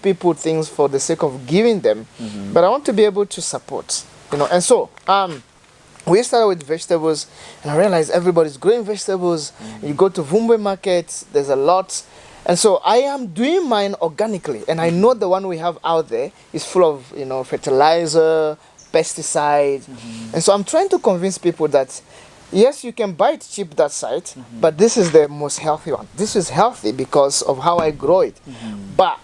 people things for the sake of giving them, but I want to be able to support, And so, we started with vegetables, and I realized everybody's growing vegetables. You go to Vumbwe market, there's a lot. And so I am doing mine organically, and I know the one we have out there is full of, fertilizer, pesticides. And so I'm trying to convince people that, yes, you can buy it cheap that side, but this is the most healthy one. This is healthy because of how I grow it. But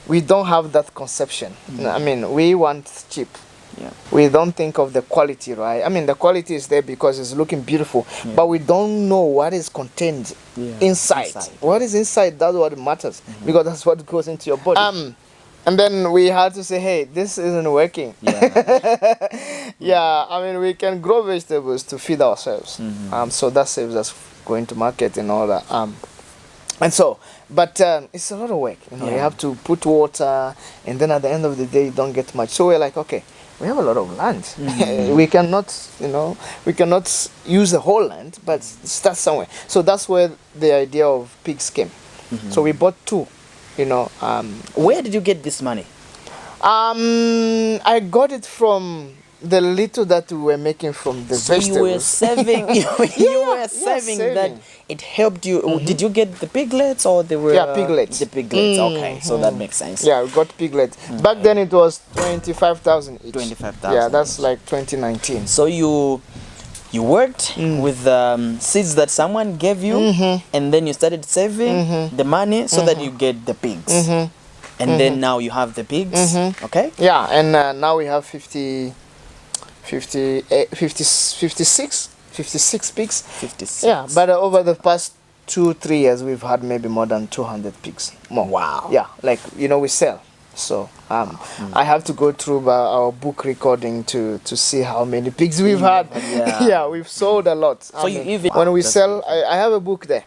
we don't have that conception. I mean, we want cheap. Yeah. We don't think of the quality, right? I mean, the quality is there because it's looking beautiful, but we don't know what is contained inside. What is inside, that's what matters, because that's what goes into your body. And then we had to say, hey, this isn't working. Yeah, I mean, we can grow vegetables to feed ourselves. So that saves us going to market and all that. And so, but it's a lot of work. You have to put water, and then at the end of the day, you don't get much. So we're like, okay, we have a lot of land. We cannot, we cannot use the whole land, but start somewhere. So that's where the idea of pigs came. So we bought 2. Where did you get this money? I got it from the little that we were making from the vegetables. You were saving. You were saving that. It helped you. Did you get the piglets or they were? Yeah, piglets. The piglets. Okay, so that makes sense. Yeah, we got piglets. Back then it was 25,000 each. 25,000. Yeah, that's like 2019. So you worked with seeds that someone gave you, and then you started saving the money so that you get the pigs. And then now you have the pigs. Okay. Yeah, and now we have 56 pigs. 56. Yeah, but over the past 2-3 years, we've had maybe more than 200 pigs. More. Wow. Yeah, like, we sell. So I have to go through our book recording to see how many pigs we've had. Yeah, we've sold a lot. So when we sell, I have a book there.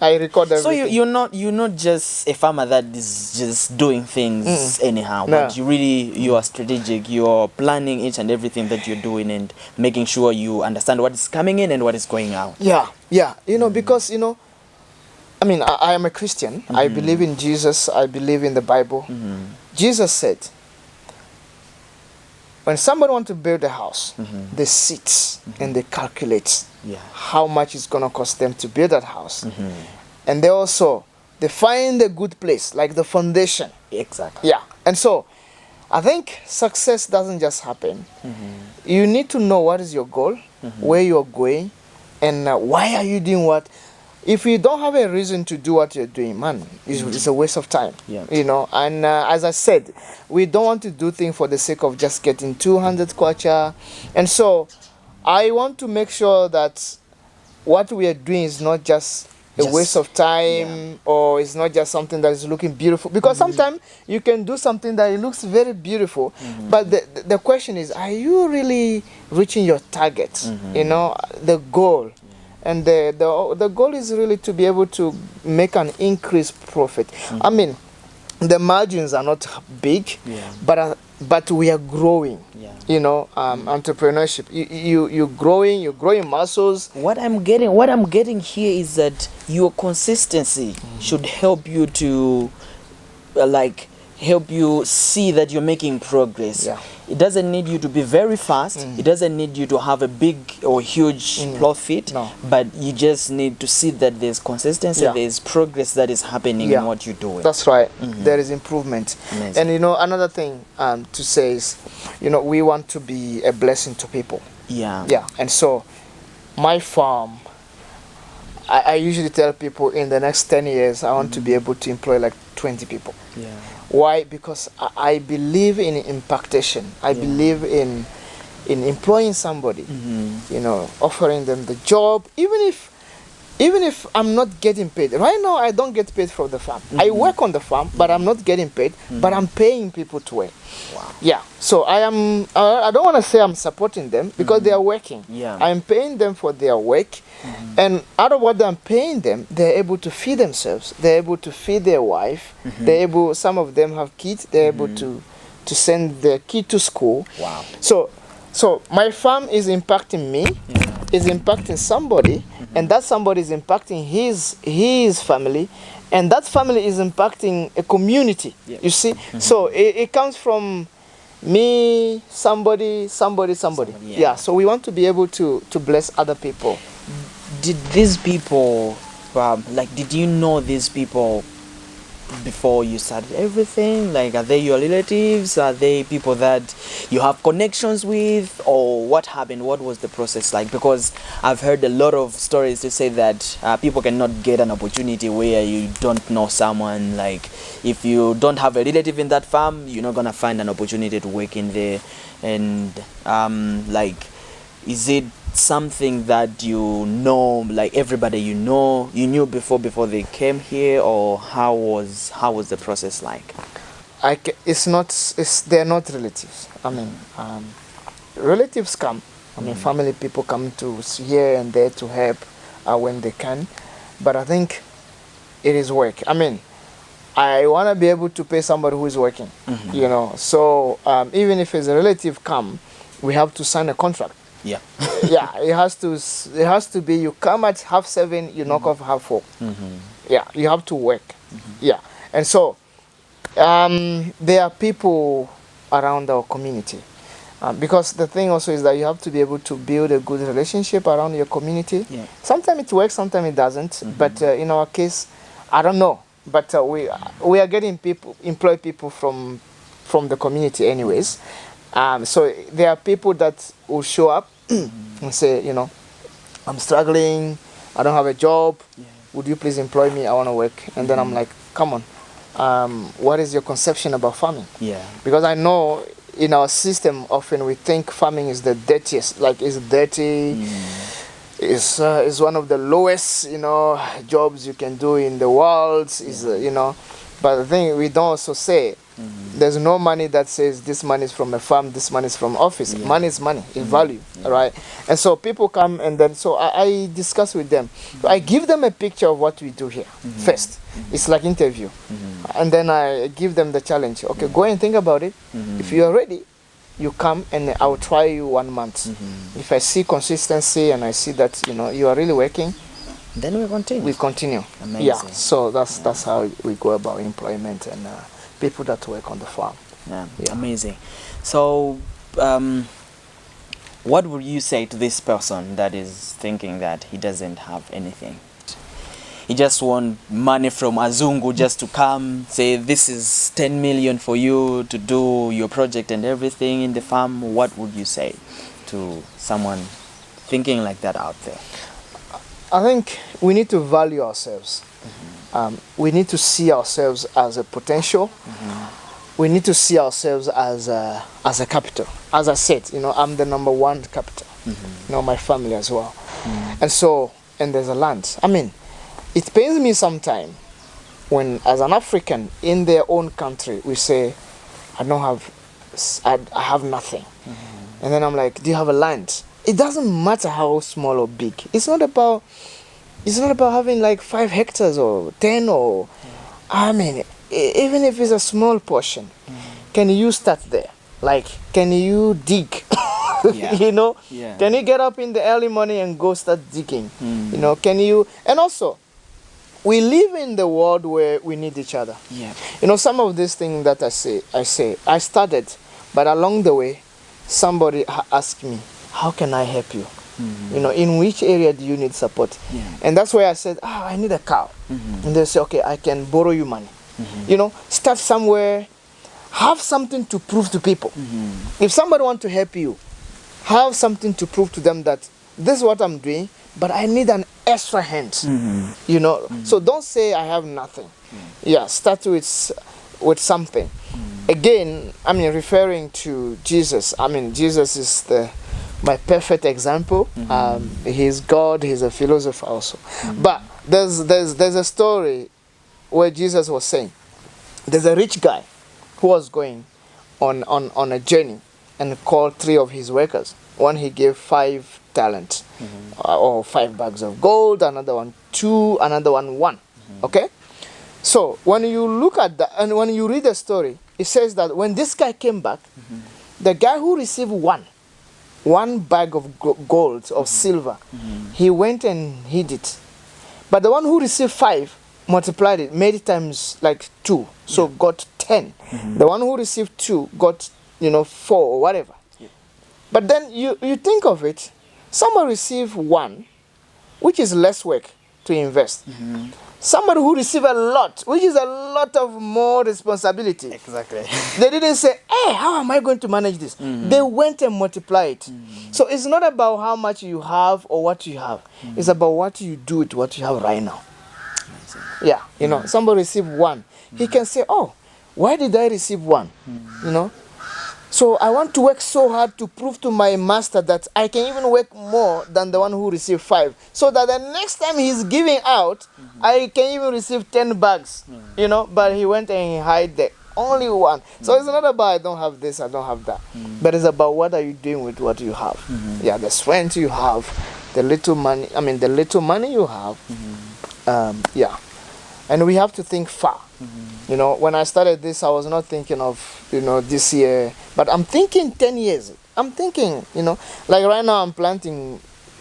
I record everything. So you're not just a farmer that is just doing things anyhow, but you are strategic. You're planning each and everything that you're doing and making sure you understand what is coming in and what is going out. Yeah. Because I mean, I am a Christian. I believe in Jesus. I believe in the Bible. Jesus said, when somebody wants to build a house, they sit and they calculate how much it's going to cost them to build that house. And they find a good place, like the foundation. Exactly. Yeah. And so, I think success doesn't just happen. You need to know what is your goal, where you're going, and why are you doing what. If you don't have a reason to do what you're doing, man, it's a waste of time. And as I said, we don't want to do things for the sake of just getting 200 kwacha. And so I want to make sure that what we are doing is not just a waste of time, or it's not just something that is looking beautiful. Because sometimes you can do something that it looks very beautiful, but the question is, are you really reaching your target? The goal. And the goal is really to be able to make an increased profit. I mean, the margins are not big, but we are growing. Entrepreneurship. You're growing muscles. What I'm getting here is that your consistency should help you to help you see that you're making progress. It doesn't need you to be very fast. It doesn't need you to have a big or huge profit. No. But you just need to see that there's consistency, there's progress that is happening in what you're doing. That's right. There is improvement. Amazing. And another thing to say is, we want to be a blessing to people. Yeah. And so my farm, I usually tell people in the next 10 years, I want to be able to employ like 20 people. Why? Because I believe in impactation. I believe in employing somebody, offering them the job, even if I'm not getting paid. Right now, I don't get paid from the farm. I work on the farm, but I'm not getting paid, but I'm paying people to work. Wow. Yeah. So I don't want to say I'm supporting them because they are working. I'm paying them for their work. And out of what I'm paying them, they're able to feed themselves. They're able to feed their wife. Some of them have kids. They're able to send their kid to school. Wow. So my farm is impacting me, is impacting somebody, and that somebody is impacting his family, and that family is impacting a community. Yeah. You see, so it comes from me, somebody. Yeah. So we want to be able to bless other people. Did these people, like, did you know these people before you started everything? Like, are they your relatives? Are they people that you have connections with? Or what happened? What was the process like? Because I've heard a lot of stories to say that people cannot get an opportunity where you don't know someone. Like, if you don't have a relative in that farm, you're not gonna find an opportunity to work in there. And like, is it something that you know, like everybody you knew before they came here, or how was the process like? They're not relatives. I mean, relatives come. I mean, family people come to here and there to help when they can. But I think it is work. I mean, I want to be able to pay somebody who is working, you know. So even if it's a relative come, we have to sign a contract. Yeah. Yeah, it has to be, you come at 7:30, you knock off 4:30. Yeah, you have to work. Yeah, and so there are people around our community, because the thing also is that you have to be able to build a good relationship around your community. Yeah. Sometimes it works, sometimes it doesn't. But in our case, I don't know, but we are getting employ people from the community anyways. So there are people that will show up and say, you know, I'm struggling, I don't have a job, would you please employ me, I want to work. And then I'm like, come on, what is your conception about farming? Yeah. Because I know in our system often we think farming is the dirtiest, like it's dirty, it's one of the lowest, you know, jobs you can do in the world, you know. But the thing we don't also say, there's no money that says this money is from a farm, this money is from office. Money is money, it's value, right? And so people come, and then so I discuss with them. I give them a picture of what we do here first. It's like interview. And then I give them the challenge. Okay, go and think about it. If you are ready, you come and I'll try you 1 month. If I see consistency and I see that, you know, you are really working, then we continue. Amazing. Yeah, so that's how we go about employment and people that work on the farm. Yeah. Amazing. So what would you say to this person that is thinking that he doesn't have anything? He just want money from Azungu just to come, say this is 10 million for you to do your project and everything in the farm. What would you say to someone thinking like that out there? I think we need to value ourselves. We need to see ourselves as a potential. We need to see ourselves as a capital. As I said, you know, I'm the number one capital. You know, my family as well. And so, and there's a land. I mean, it pains me sometimes when, as an African in their own country, we say, I have nothing. And then I'm like, do you have a land? It doesn't matter how small or big. It's not about having like 5 hectares or 10 or, I mean, even if it's a small portion, can you start there? Like, can you dig? You know, can you get up in the early morning and go start digging? You know, can you? And also, we live in the world where we need each other. You know, some of these things that I started, but along the way, somebody asked me, how can I help you? You know, in which area do you need support? And that's why I said, I need a cow. And they say, okay, I can borrow you money. You know, start somewhere, have something to prove to people. If somebody wants to help you, have something to prove to them that this is what I'm doing, but I need an extra hand. You know, so don't say I have nothing. Yeah, start with something. Again, I mean, referring to Jesus, I mean, Jesus is my perfect example. He's God, he's a philosopher also. But there's a story where Jesus was saying, there's a rich guy who was going on a journey and called 3 of his workers. One he gave 5 talents or 5 bags of gold, another one 2, another one 1. Okay? So when you look at that and when you read the story, it says that when this guy came back, the guy who received 1 one bag of gold or silver. He went and hid it. But the one who received 5 multiplied it, made it times like 2, so got 10. The one who received 2 got 4 or whatever. But then you think of it, someone received 1, which is less work to invest. Somebody who received a lot, which is a lot of more responsibility. Exactly. They didn't say, hey, how am I going to manage this? They went and multiplied it. So it's not about how much you have or what you have. It's about what you do with what you have right now. Yeah, somebody received 1. He can say, oh, why did I receive 1? So I want to work so hard to prove to my master that I can even work more than the one who received 5. So that the next time he's giving out, I can even receive 10 bags. But he went and he hid the only 1. So it's not about I don't have this, I don't have that. But it's about what are you doing with what you have. Yeah, the strength you have, the little money you have. Yeah. And we have to think far. When I started this, I was not thinking of, this year, but I'm thinking 10 years. I'm thinking, like right now I'm planting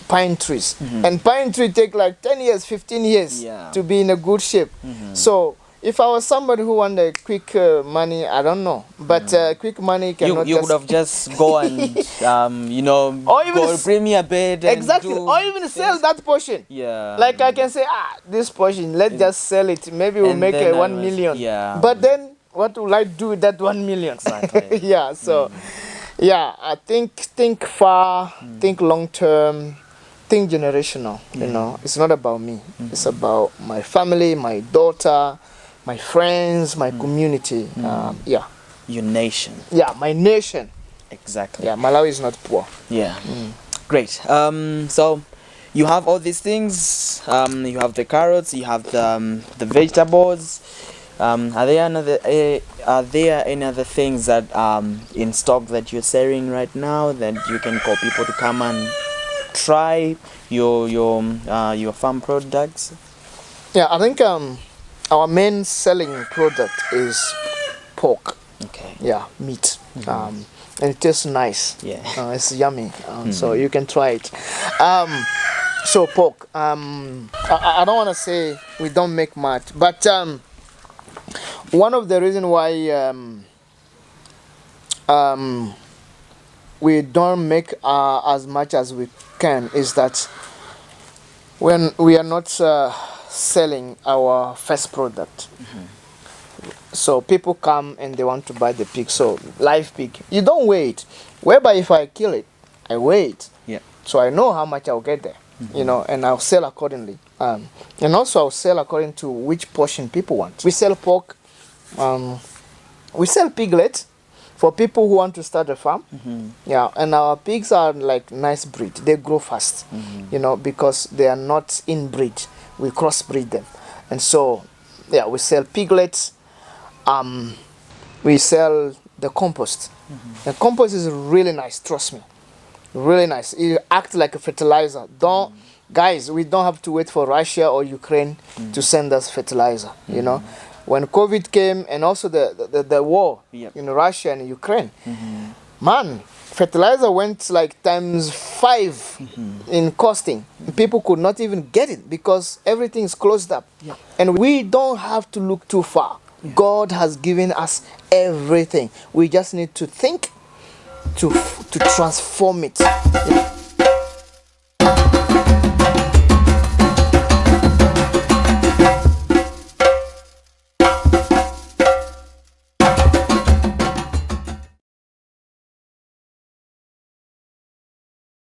pine trees, and pine tree take like 10 years, 15 years to be in a good shape. So if I was somebody who wanted quick money, I don't know, but quick money cannot. You would have just go and or even go bring me a bed. And exactly, or even sell that portion. Yeah. Like I can say, this portion, let's just sell it. Maybe we'll make 1 million. Yeah. But then, what will I do with that 1 million? Exactly. Yeah. So, I think far, think long term, think generational. It's not about me. It's about my family, my daughter, my friends, my community. Your nation. Yeah, my nation. Exactly. Yeah, Malawi is not poor. Yeah. Great. So you have all these things. You have the carrots. You have the vegetables. Are there any other things that in stock that you're selling right now that you can call people to come and try your farm products? Yeah, I think our main selling product is pork. Okay. Yeah, meat. And it tastes nice. Yeah. It's yummy. So you can try it. So pork. I don't want to say we don't make much, but one of the reasons why we don't make as much as we can is that when we are not selling our first product. So people come and they want to buy the pig. So live pig, you don't wait. Whereby if I kill it, I wait. Yeah. So I know how much I'll get there, and I'll sell accordingly. And also I'll sell according to which portion people want. We sell pork. We sell piglets for people who want to start a farm. Yeah, and our pigs are like nice breed. They grow fast, because they are not inbreed. We crossbreed them, and so we sell piglets. We sell the compost. The compost is really nice. Trust me, really nice. It acts like a fertilizer. Guys, we don't have to wait for Russia or Ukraine to send us fertilizer. When COVID came and also the war in Russia and Ukraine, man, fertilizer went like times 5 in costing. People could not even get it because everything is closed up. And we don't have to look too far. God has given us everything. We just need to think to transform it.